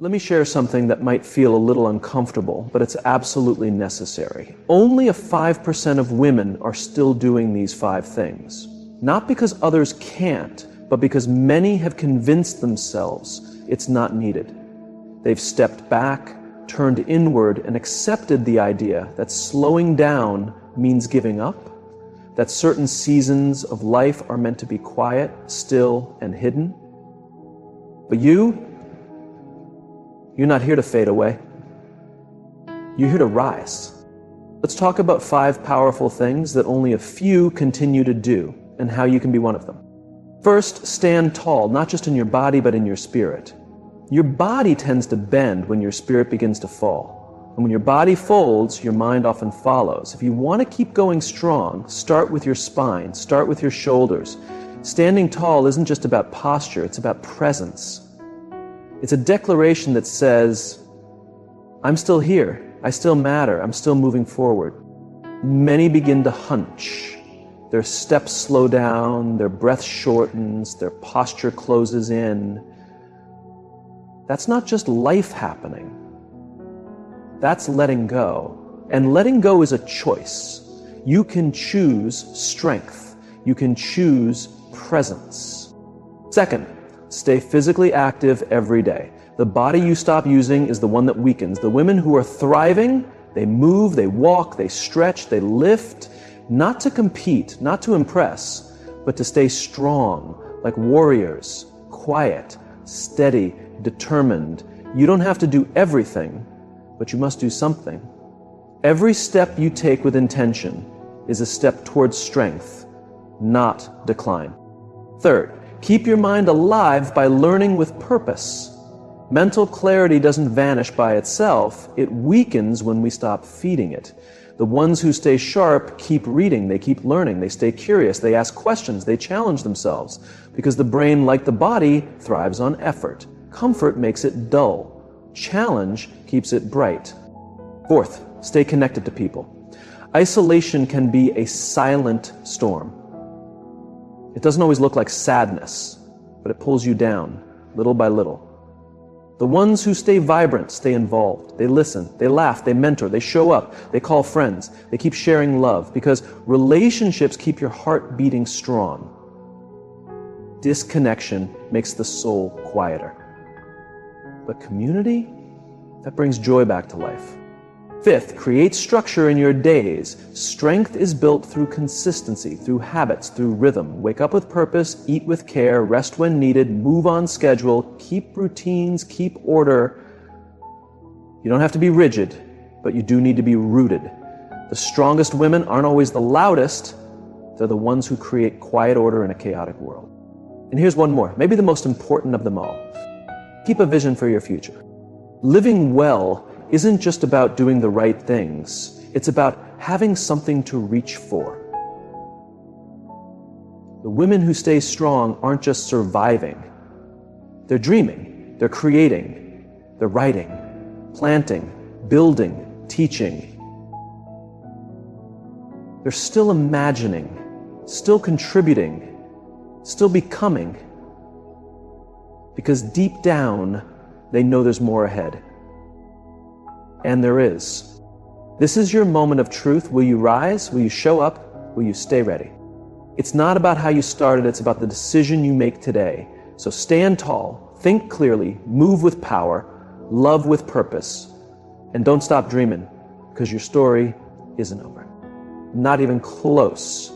Let me share something that might feel a little uncomfortable, but it's absolutely necessary. Only 5% of women are still doing these 5 things. Not because others can't, but because many have convinced themselves it's not needed. They've stepped back, turned inward, and accepted the idea that slowing down means giving up, that certain seasons of life are meant to be quiet, still, and hidden. But you're not here to fade away. You're here to rise. Let's talk about 5 powerful things that only a few continue to do and how you can be one of them. First, stand tall, not just in your body, but in your spirit. Your body tends to bend when your spirit begins to fall. And when your body folds, your mind often follows. If you want to keep going strong, start with your spine, start with your shoulders. Standing tall isn't just about posture, it's about presence. It's a declaration that says, I'm still here, I still matter, I'm still moving forward. Many begin to hunch. Their steps slow down, their breath shortens, their posture closes in. That's not just life happening. That's letting go. And letting go is a choice. You can choose strength. You can choose presence. Second, stay physically active every day. The body you stop using is the one that weakens. The women who are thriving, they move, they walk, they stretch, they lift, not to compete, not to impress, but to stay strong, like warriors, quiet, steady, determined. You don't have to do everything, but you must do something. Every step you take with intention is a step towards strength, not decline. Third, keep your mind alive by learning with purpose. Mental clarity doesn't vanish by itself. It weakens when we stop feeding it. The ones who stay sharp keep reading, they keep learning, they stay curious, they ask questions, they challenge themselves, because the brain, like the body, thrives on effort. Comfort makes it dull. Challenge keeps it bright. Fourth, stay connected to people. Isolation can be a silent storm. It doesn't always look like sadness, but it pulls you down, little by little. The ones who stay vibrant stay involved. They listen, they laugh, they mentor, they show up, they call friends, they keep sharing love, because relationships keep your heart beating strong. Disconnection makes the soul quieter. But community, that brings joy back to life. Fifth, create structure in your days. Strength is built through consistency, through habits, through rhythm. Wake up with purpose, eat with care, rest when needed, move on schedule, keep routines, keep order. You don't have to be rigid, but you do need to be rooted. The strongest women aren't always the loudest. They're the ones who create quiet order in a chaotic world. And here's one more, maybe the most important of them all. Keep a vision for your future. Living well isn't just about doing the right things. It's about having something to reach for. The women who stay strong aren't just surviving. They're dreaming, they're creating, they're writing, planting, building, teaching. They're still imagining, still contributing, still becoming. Because deep down, they know there's more ahead. And there is. This is your moment of truth. Will you rise? Will you show up? Will you stay ready? It's not about how you started, it's about the decision you make today. So stand tall, think clearly, move with power, love with purpose, and don't stop dreaming, because your story isn't over. Not even close.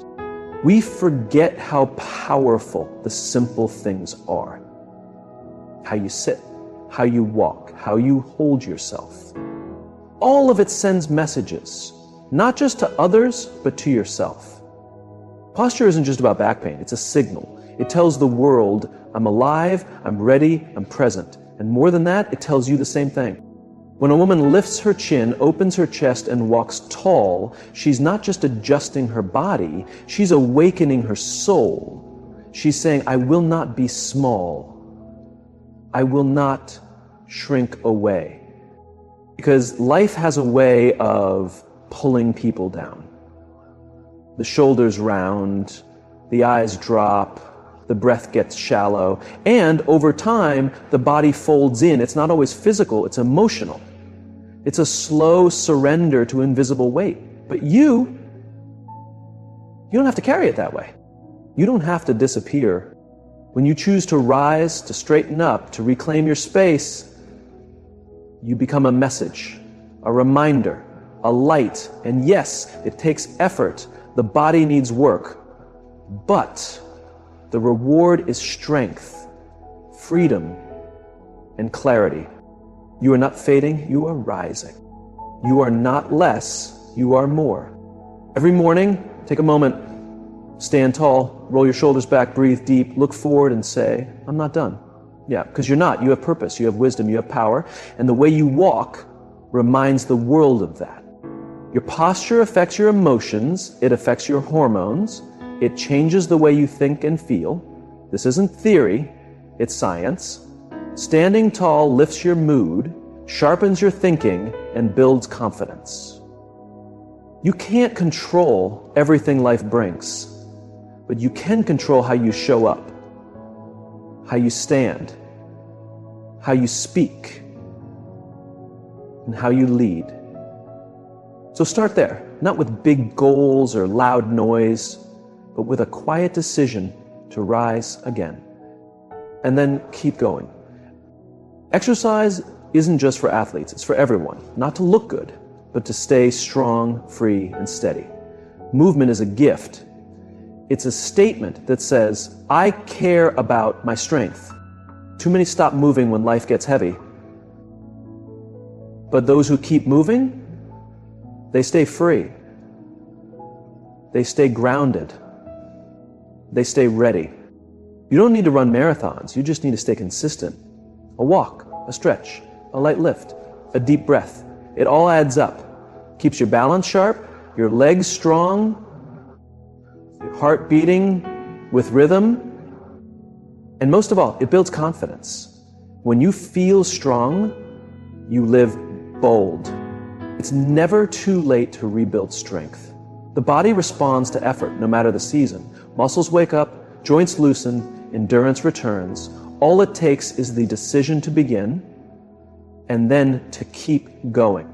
We forget how powerful the simple things are. How you sit, how you walk, how you hold yourself. All of it sends messages, not just to others, but to yourself. Posture isn't just about back pain, it's a signal. It tells the world, I'm alive, I'm ready, I'm present. And more than that, it tells you the same thing. When a woman lifts her chin, opens her chest, and walks tall, she's not just adjusting her body, she's awakening her soul. She's saying, I will not be small. I will not shrink away. Because life has a way of pulling people down. The shoulders round, the eyes drop, the breath gets shallow, and over time, the body folds in. It's not always physical, it's emotional. It's a slow surrender to invisible weight. But you don't have to carry it that way. You don't have to disappear. When you choose to rise, to straighten up, to reclaim your space, you become a message, a reminder, a light. And yes, it takes effort. The body needs work. But the reward is strength, freedom, and clarity. You are not fading, you are rising. You are not less, you are more. Every morning, take a moment, stand tall, roll your shoulders back, breathe deep, look forward and say, I'm not done. Yeah, because you're not. You have purpose, you have wisdom, you have power, and the way you walk reminds the world of that. Your posture affects your emotions, it affects your hormones, it changes the way you think and feel. This isn't theory, it's science. Standing tall lifts your mood, sharpens your thinking, and builds confidence. You can't control everything life brings, but you can control how you show up, how you stand, how you speak, and how you lead. So start there, not with big goals or loud noise, but with a quiet decision to rise again. And then keep going. Exercise isn't just for athletes, it's for everyone. Not to look good, but to stay strong, free, and steady. Movement is a gift. It's a statement that says, I care about my strength. Too many stop moving when life gets heavy. But those who keep moving, they stay free. They stay grounded. They stay ready. You don't need to run marathons, you just need to stay consistent. A walk, a stretch, a light lift, a deep breath. It all adds up. Keeps your balance sharp, your legs strong, your heart beating with rhythm, and most of all, it builds confidence. When you feel strong, you live bold. It's never too late to rebuild strength. The body responds to effort, no matter the season. Muscles wake up, joints loosen, endurance returns. All it takes is the decision to begin and then to keep going.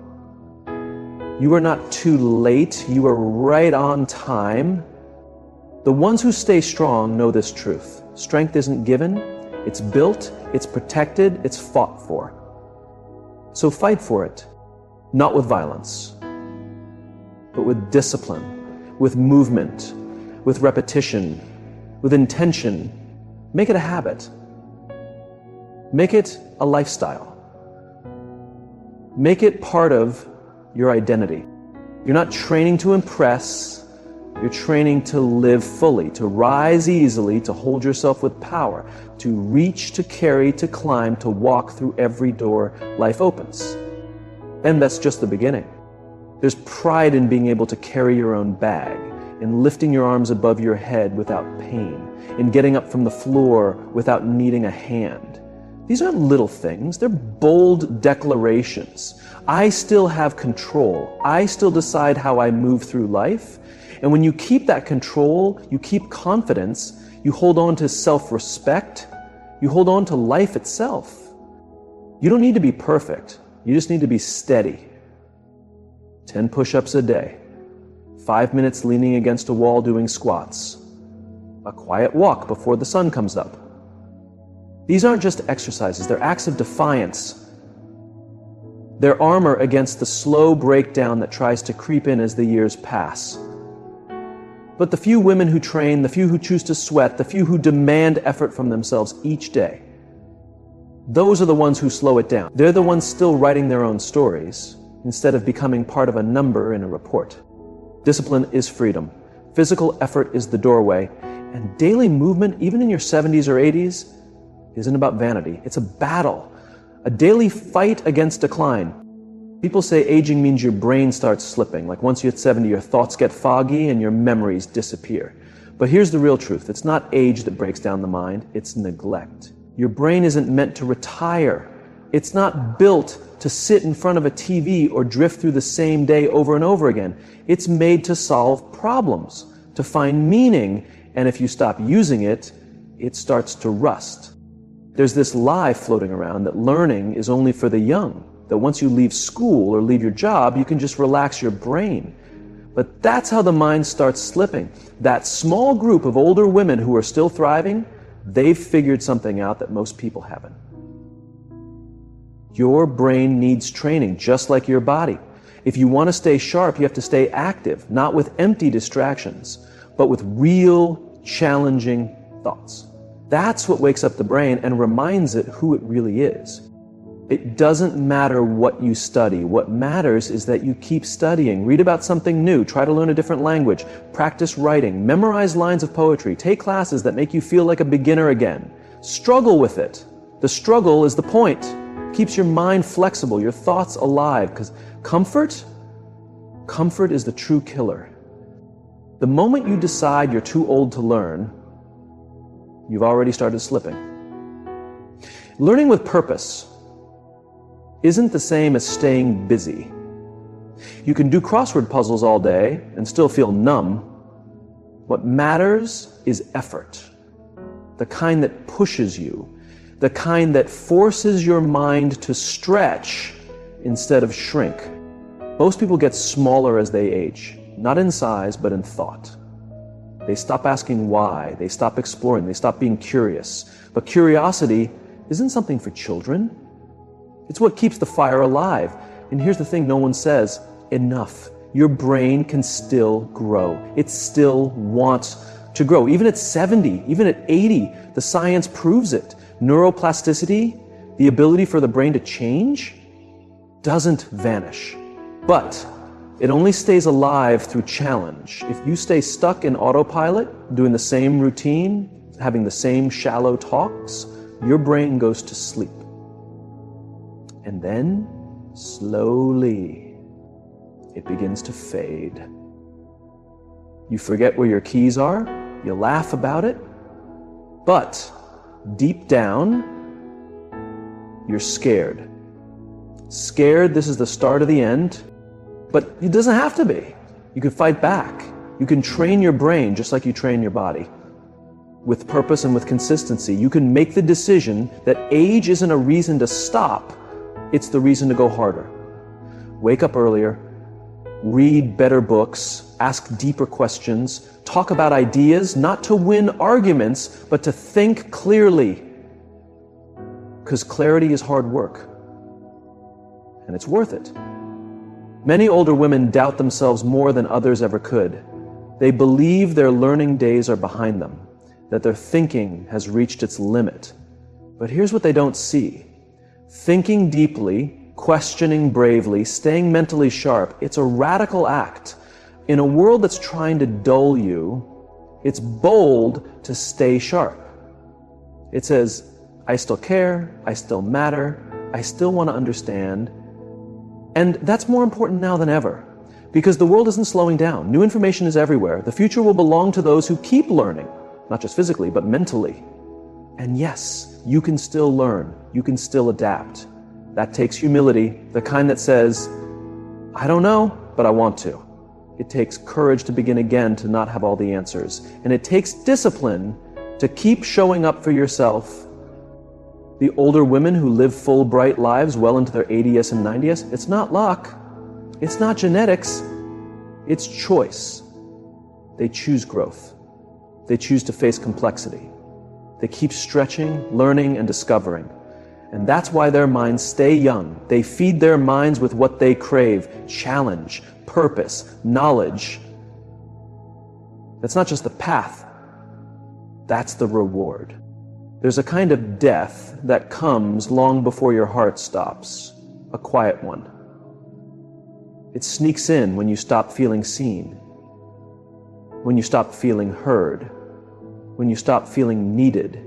You are not too late, you are right on time. The ones who stay strong know this truth. Strength isn't given, it's built, it's protected, it's fought for. So fight for it, not with violence, but with discipline, with movement, with repetition, with intention. Make it a habit. Make it a lifestyle. Make it part of your identity. You're not training to impress, you're training to live fully, to rise easily, to hold yourself with power, to reach, to carry, to climb, to walk through every door life opens. And that's just the beginning. There's pride in being able to carry your own bag, in lifting your arms above your head without pain, in getting up from the floor without needing a hand. These aren't little things, they're bold declarations. I still have control. I still decide how I move through life. And when you keep that control, you keep confidence, you hold on to self-respect, you hold on to life itself. You don't need to be perfect, you just need to be steady. 10 push-ups a day, 5 minutes leaning against a wall doing squats, a quiet walk before the sun comes up. These aren't just exercises, they're acts of defiance. They're armor against the slow breakdown that tries to creep in as the years pass. But the few women who train, the few who choose to sweat, the few who demand effort from themselves each day, those are the ones who slow it down. They're the ones still writing their own stories instead of becoming part of a number in a report. Discipline is freedom. Physical effort is the doorway. And daily movement, even in your 70s or 80s, isn't about vanity. It's a battle, a daily fight against decline. People say aging means your brain starts slipping. Like once you hit 70, your thoughts get foggy and your memories disappear. But here's the real truth. It's not age that breaks down the mind. It's neglect. Your brain isn't meant to retire. It's not built to sit in front of a TV or drift through the same day over and over again. It's made to solve problems, to find meaning, and if you stop using it, it starts to rust. There's this lie floating around that learning is only for the young, that once you leave school or leave your job, you can just relax your brain. But that's how the mind starts slipping. That small group of older women who are still thriving, they've figured something out that most people haven't. Your brain needs training, just like your body. If you want to stay sharp, you have to stay active, not with empty distractions, but with real, challenging thoughts. That's what wakes up the brain and reminds it who it really is. It doesn't matter what you study. What matters is that you keep studying. Read about something new. Try to learn a different language. Practice writing. Memorize lines of poetry. Take classes that make you feel like a beginner again. Struggle with it. The struggle is the point. Keeps your mind flexible, your thoughts alive. Because comfort is the true killer. The moment you decide you're too old to learn, you've already started slipping. Learning with purpose isn't the same as staying busy. You can do crossword puzzles all day and still feel numb. What matters is effort. The kind that pushes you. The kind that forces your mind to stretch instead of shrink. Most people get smaller as they age, not in size, but in thought. They stop asking why, they stop exploring, they stop being curious. But curiosity isn't something for children. It's what keeps the fire alive. And here's the thing no one says, enough. Your brain can still grow. It still wants to grow. Even at 70, even at 80, the science proves it. Neuroplasticity, the ability for the brain to change, doesn't vanish. But it only stays alive through challenge. If you stay stuck in autopilot, doing the same routine, having the same shallow talks, your brain goes to sleep. And then, slowly, it begins to fade. You forget where your keys are, you laugh about it, but deep down, you're scared. Scared this is the start of the end, but it doesn't have to be. You can fight back. You can train your brain just like you train your body. With purpose and with consistency, you can make the decision that age isn't a reason to stop, it's the reason to go harder. Wake up earlier, read better books, ask deeper questions, talk about ideas, not to win arguments, but to think clearly. Because clarity is hard work. And it's worth it. Many older women doubt themselves more than others ever could. They believe their learning days are behind them, that their thinking has reached its limit. But here's what they don't see. Thinking deeply, questioning bravely, staying mentally sharp, it's a radical act. In a world that's trying to dull you, it's bold to stay sharp. It says, I still care, I still matter, I still want to understand. And that's more important now than ever, because the world isn't slowing down. New information is everywhere. The future will belong to those who keep learning, not just physically, but mentally. And yes, you can still learn. You can still adapt. That takes humility, the kind that says, I don't know, but I want to. It takes courage to begin again, to not have all the answers. And it takes discipline to keep showing up for yourself. The older women who live full, bright lives well into their 80s and 90s, it's not luck. It's not genetics. It's choice. They choose growth. They choose to face complexity. They keep stretching, learning, and discovering. And that's why their minds stay young. They feed their minds with what they crave: challenge, purpose, knowledge. That's not just the path. That's the reward. There's a kind of death that comes long before your heart stops, a quiet one. It sneaks in when you stop feeling seen, when you stop feeling heard, when you stop feeling needed.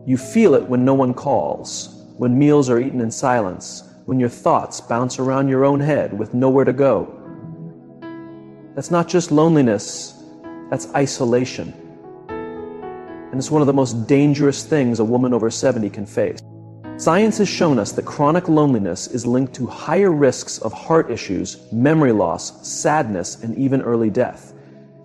You feel it when no one calls, when meals are eaten in silence, when your thoughts bounce around your own head with nowhere to go. That's not just loneliness, that's isolation. And it's one of the most dangerous things a woman over 70 can face. Science has shown us that chronic loneliness is linked to higher risks of heart issues, memory loss, sadness, and even early death.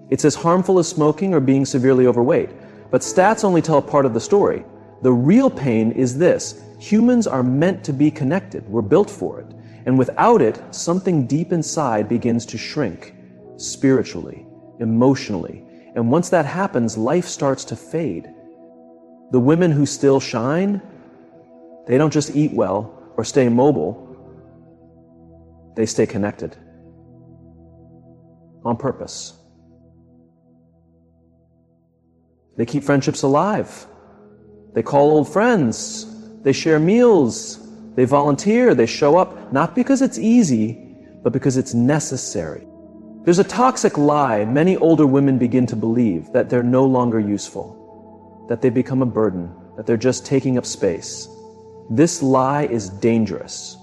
It's as harmful as smoking or being severely overweight. But stats only tell a part of the story. The real pain is this: humans are meant to be connected. We're built for it. And without it, something deep inside begins to shrink, spiritually, emotionally. And once that happens, life starts to fade. The women who still shine, they don't just eat well or stay mobile, they stay connected. On purpose. They keep friendships alive. They call old friends. They share meals. They volunteer. They show up, not because it's easy, but because it's necessary. There's a toxic lie many older women begin to believe, that they're no longer useful, that they become a burden, that they're just taking up space. This lie is dangerous,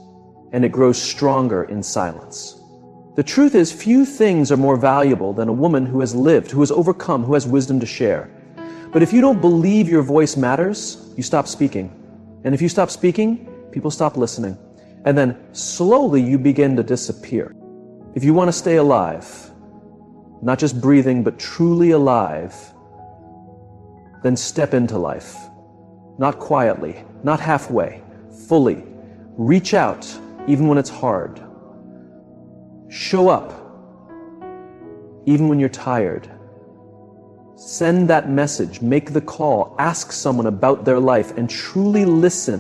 and it grows stronger in silence. The truth is, few things are more valuable than a woman who has lived, who has overcome, who has wisdom to share. But if you don't believe your voice matters, you stop speaking. And if you stop speaking, people stop listening. And then slowly you begin to disappear. If you want to stay alive, not just breathing, but truly alive, then step into life. Not quietly, not halfway, fully. Reach out, even when it's hard. Show up, even when you're tired. Send that message, make the call, ask someone about their life, and truly listen,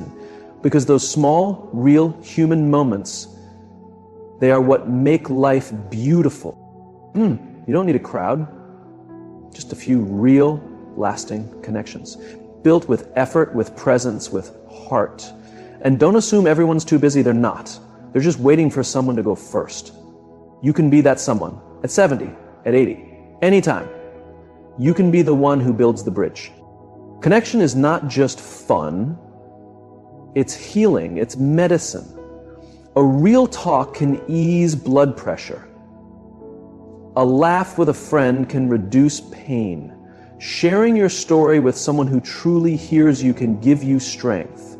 because those small, real human moments, they are what make life beautiful. You don't need a crowd, just a few real, lasting connections, built with effort, with presence, with heart. And don't assume everyone's too busy. They're not. They're just waiting for someone to go first. You can be that someone at 70, at 80, anytime. You can be the one who builds the bridge. Connection is not just fun. It's healing. It's medicine. A real talk can ease blood pressure. A laugh with a friend can reduce pain. Sharing your story with someone who truly hears you can give you strength.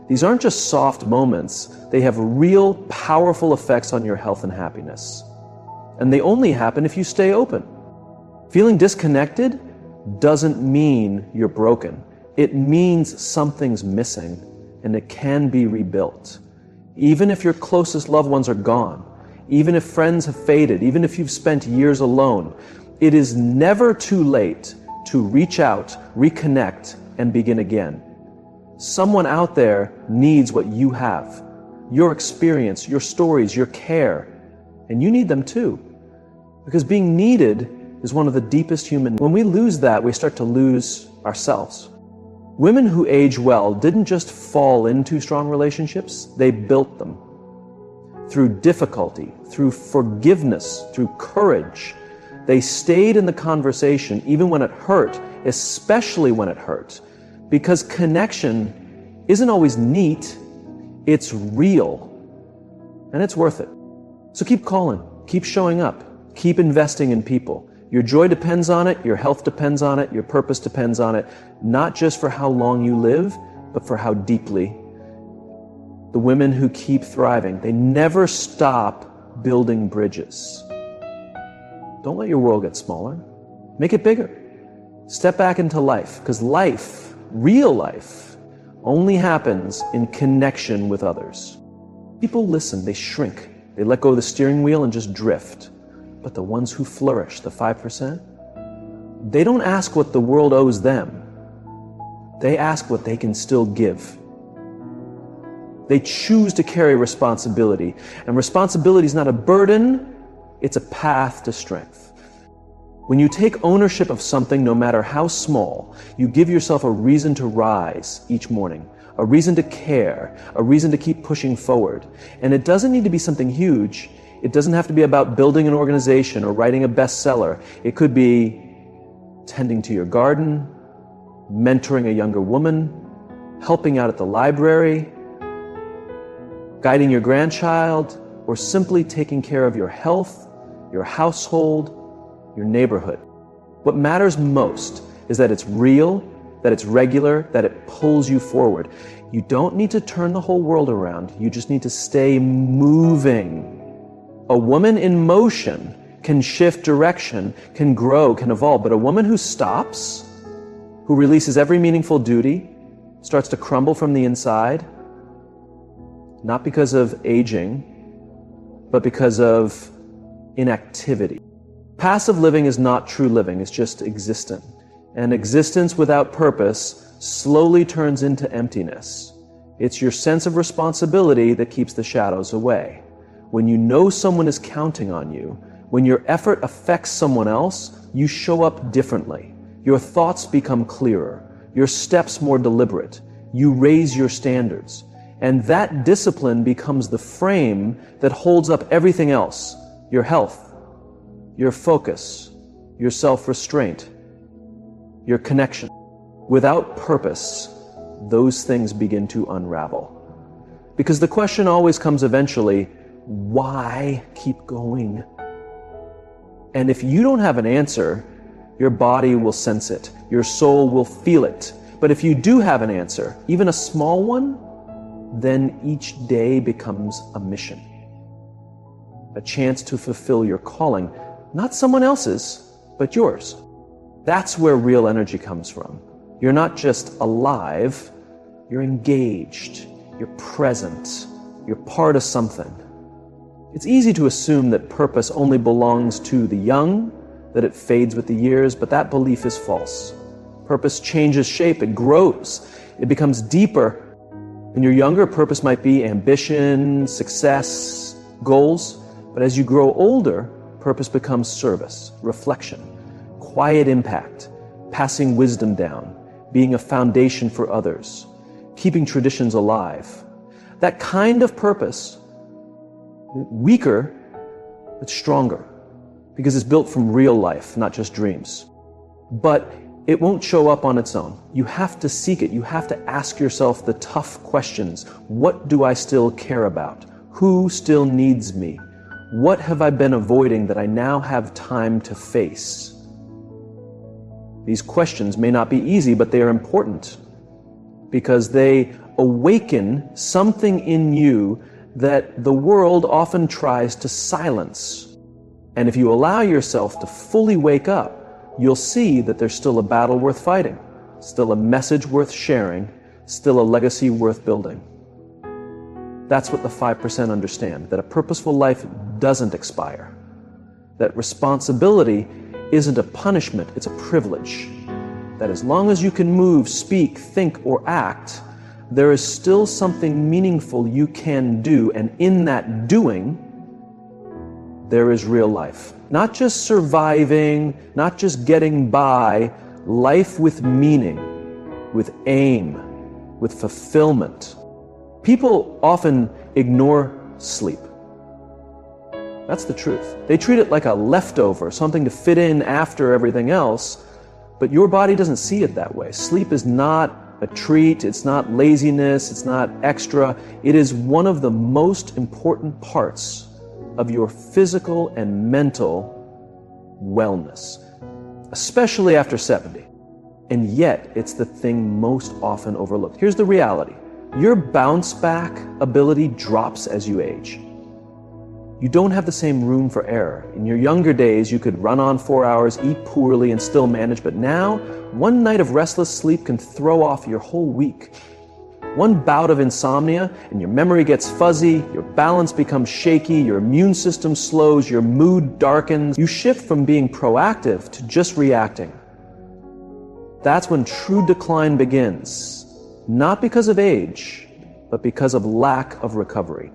These aren't just soft moments. They have real, powerful effects on your health and happiness. And they only happen if you stay open. Feeling disconnected doesn't mean you're broken. It means something's missing, and it can be rebuilt. Even if your closest loved ones are gone, even if friends have faded, even if you've spent years alone, it is never too late to reach out, reconnect, and begin again. Someone out there needs what you have, your experience, your stories, your care, and you need them too. Because being needed is one of the deepest human. When we lose that, we start to lose ourselves. Women who age well didn't just fall into strong relationships, they built them. Through difficulty, through forgiveness, through courage. They stayed in the conversation even when it hurt, especially when it hurt. Because connection isn't always neat, it's real. And it's worth it. So keep calling, keep showing up, keep investing in people. Your joy depends on it, your health depends on it, your purpose depends on it, not just for how long you live, but for how deeply. The women who keep thriving, they never stop building bridges. Don't let your world get smaller. Make it bigger. Step back into life, because life, real life, only happens in connection with others. People listen, they shrink, they let go of the steering wheel and just drift. But the ones who flourish, the 5%, they don't ask what the world owes them. They ask what they can still give. They choose to carry responsibility. And responsibility is not a burden, it's a path to strength. When you take ownership of something, no matter how small, you give yourself a reason to rise each morning, a reason to care, a reason to keep pushing forward. And it doesn't need to be something huge. It doesn't have to be about building an organization or writing a bestseller. It could be tending to your garden, mentoring a younger woman, helping out at the library, guiding your grandchild, or simply taking care of your health, your household, your neighborhood. What matters most is that it's real, that it's regular, that it pulls you forward. You don't need to turn the whole world around. You just need to stay moving. A woman in motion can shift direction, can grow, can evolve, but a woman who stops, who releases every meaningful duty, starts to crumble from the inside, not because of aging, but because of inactivity. Passive living is not true living, it's just existent. And existence without purpose slowly turns into emptiness. It's your sense of responsibility that keeps the shadows away. When you know someone is counting on you, when your effort affects someone else, you show up differently. Your thoughts become clearer, your steps more deliberate. You raise your standards. And that discipline becomes the frame that holds up everything else: your health, your focus, your self-restraint, your connection. Without purpose, those things begin to unravel. Because the question always comes eventually, why keep going? And if you don't have an answer, your body will sense it, your soul will feel it. But if you do have an answer, even a small one, then each day becomes a mission. A chance to fulfill your calling, not someone else's, but yours. That's where real energy comes from. You're not just alive, you're engaged, you're present, you're part of something. It's easy to assume that purpose only belongs to the young, that it fades with the years, but that belief is false. Purpose changes shape, it grows, it becomes deeper. When you're younger, purpose might be ambition, success, goals, but as you grow older, purpose becomes service, reflection, quiet impact, passing wisdom down, being a foundation for others, keeping traditions alive. That kind of purpose, weaker, but stronger, because it's built from real life, not just dreams. But it won't show up on its own. You have to seek it. You have to ask yourself the tough questions. What do I still care about? Who still needs me? What have I been avoiding that I now have time to face? These questions may not be easy, but they are important because they awaken something in you that the world often tries to silence. And if you allow yourself to fully wake up, you'll see that there's still a battle worth fighting, still a message worth sharing, still a legacy worth building. That's what the 5% understand, that a purposeful life doesn't expire, that responsibility isn't a punishment, it's a privilege, that as long as you can move, speak, think, or act, there is still something meaningful you can do, and in that doing, there is real life. Not just surviving, not just getting by, life with meaning, with aim, with fulfillment. People often ignore sleep. That's the truth. They treat it like a leftover, something to fit in after everything else, but your body doesn't see it that way. Sleep is not a treat, it's not laziness, it's not extra. It is one of the most important parts of your physical and mental wellness, especially after 70. And yet, it's the thing most often overlooked. Here's the reality. Your bounce back ability drops as you age. You don't have the same room for error. In your younger days, you could run on 4 hours, eat poorly, and still manage, but now, one night of restless sleep can throw off your whole week. One bout of insomnia and your memory gets fuzzy, your balance becomes shaky, your immune system slows, your mood darkens. You shift from being proactive to just reacting. That's when true decline begins, not because of age, but because of lack of recovery.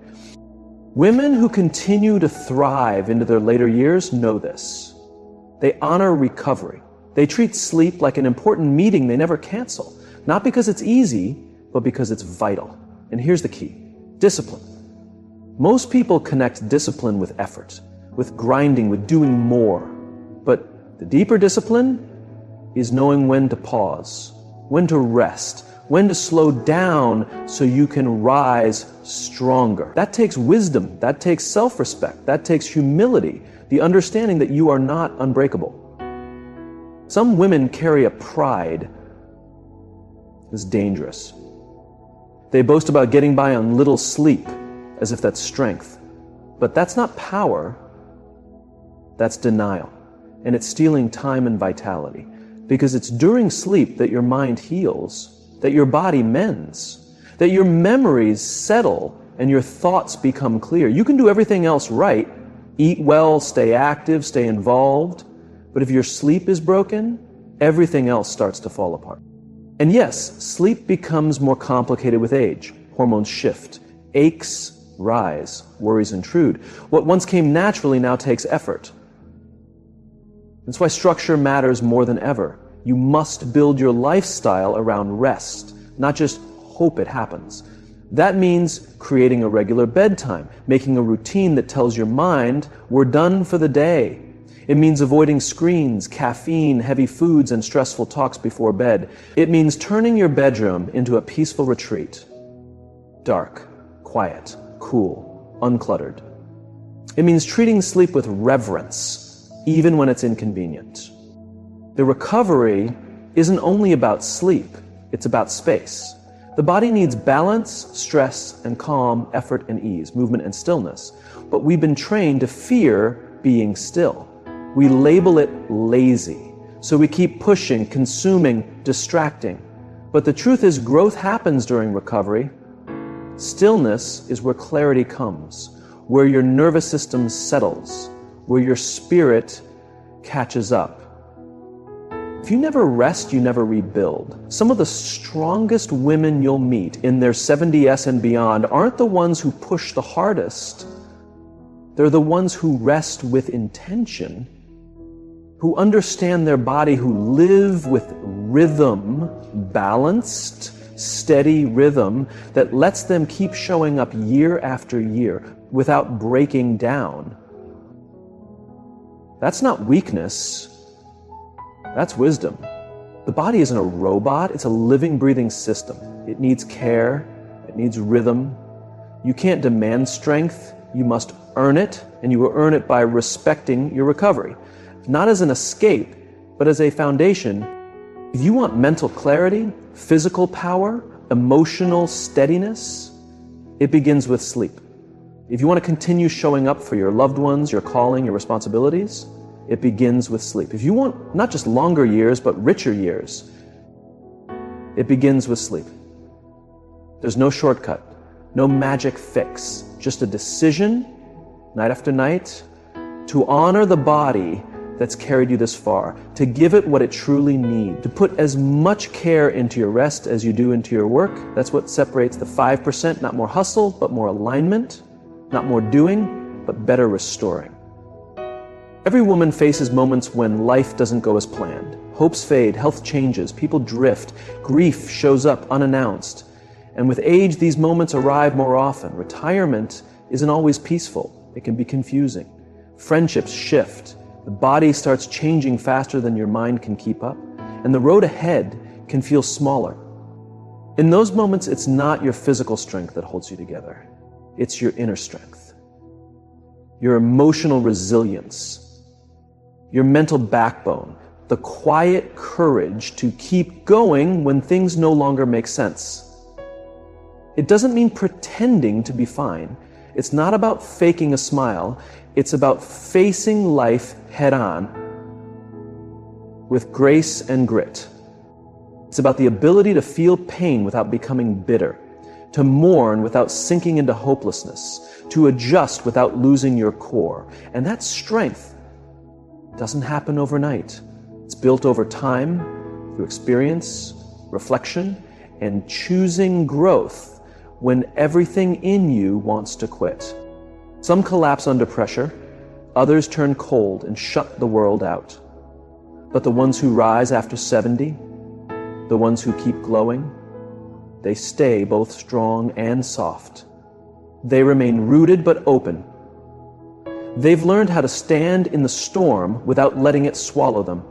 Women who continue to thrive into their later years know this. They honor recovery. They treat sleep like an important meeting they never cancel, not because it's easy, but because it's vital. And here's the key: discipline. Most people connect discipline with effort, with grinding, with doing more. But the deeper discipline is knowing when to pause, when to rest, when to slow down so you can rise stronger. That takes wisdom, that takes self-respect, that takes humility, the understanding that you are not unbreakable. Some women carry a pride that's dangerous. They boast about getting by on little sleep, as if that's strength. But that's not power, that's denial. And it's stealing time and vitality. Because it's during sleep that your mind heals, that your body mends, that your memories settle and your thoughts become clear. You can do everything else right, eat well, stay active, stay involved, but if your sleep is broken, everything else starts to fall apart. And yes, sleep becomes more complicated with age. Hormones shift, aches rise, worries intrude. What once came naturally now takes effort. That's why structure matters more than ever. You must build your lifestyle around rest, not just hope it happens. That means creating a regular bedtime, making a routine that tells your mind, we're done for the day. It means avoiding screens, caffeine, heavy foods, and stressful talks before bed. It means turning your bedroom into a peaceful retreat. Dark, quiet, cool, uncluttered. It means treating sleep with reverence, even when it's inconvenient. The recovery isn't only about sleep, it's about space. The body needs balance, stress, and calm, effort and ease, movement and stillness. But we've been trained to fear being still. We label it lazy. So we keep pushing, consuming, distracting. But the truth is, growth happens during recovery. Stillness is where clarity comes, where your nervous system settles, where your spirit catches up. If you never rest, you never rebuild. Some of the strongest women you'll meet in their 70s and beyond aren't the ones who push the hardest. They're the ones who rest with intention, who understand their body, who live with rhythm, balanced, steady rhythm that lets them keep showing up year after year without breaking down. That's not weakness. That's wisdom. The body isn't a robot. It's a living, breathing system. It needs care. It needs rhythm. You can't demand strength. You must earn it, and you will earn it by respecting your recovery. Not as an escape, but as a foundation. If you want mental clarity, physical power, emotional steadiness, it begins with sleep. If you want to continue showing up for your loved ones, your calling, your responsibilities, it begins with sleep. If you want not just longer years, but richer years, it begins with sleep. There's no shortcut, no magic fix, just a decision, night after night, to honor the body that's carried you this far, to give it what it truly needs, to put as much care into your rest as you do into your work. That's what separates the 5%, not more hustle, but more alignment, not more doing, but better restoring. Every woman faces moments when life doesn't go as planned. Hopes fade, health changes, people drift, grief shows up unannounced. And with age, these moments arrive more often. Retirement isn't always peaceful. It can be confusing. Friendships shift. The body starts changing faster than your mind can keep up. And the road ahead can feel smaller. In those moments, it's not your physical strength that holds you together. It's your inner strength, your emotional resilience, your mental backbone, the quiet courage to keep going when things no longer make sense. It doesn't mean pretending to be fine. It's not about faking a smile. It's about facing life head on with grace and grit. It's about the ability to feel pain without becoming bitter, to mourn without sinking into hopelessness, to adjust without losing your core. And that strength doesn't happen overnight. It's built over time, through experience, reflection, and choosing growth when everything in you wants to quit. Some collapse under pressure, others turn cold and shut the world out. But the ones who rise after 70, the ones who keep glowing, they stay both strong and soft. They remain rooted but open. They've learned how to stand in the storm without letting it swallow them.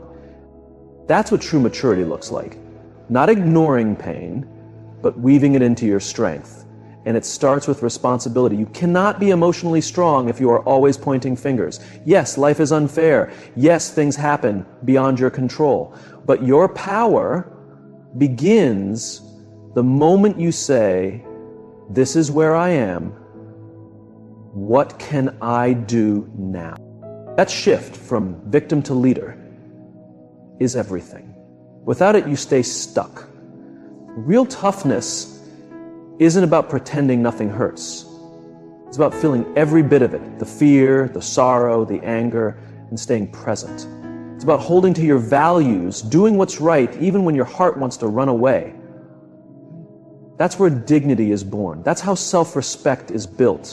That's what true maturity looks like. Not ignoring pain, but weaving it into your strength. And it starts with responsibility. You cannot be emotionally strong if you are always pointing fingers. Yes, life is unfair. Yes, things happen beyond your control. But your power begins the moment you say, "This is where I am. What can I do now?" That shift from victim to leader is everything. Without it, you stay stuck. Real toughness isn't about pretending nothing hurts. It's about feeling every bit of it, the fear, the sorrow, the anger, and staying present. It's about holding to your values, doing what's right, even when your heart wants to run away. That's where dignity is born. That's how self-respect is built.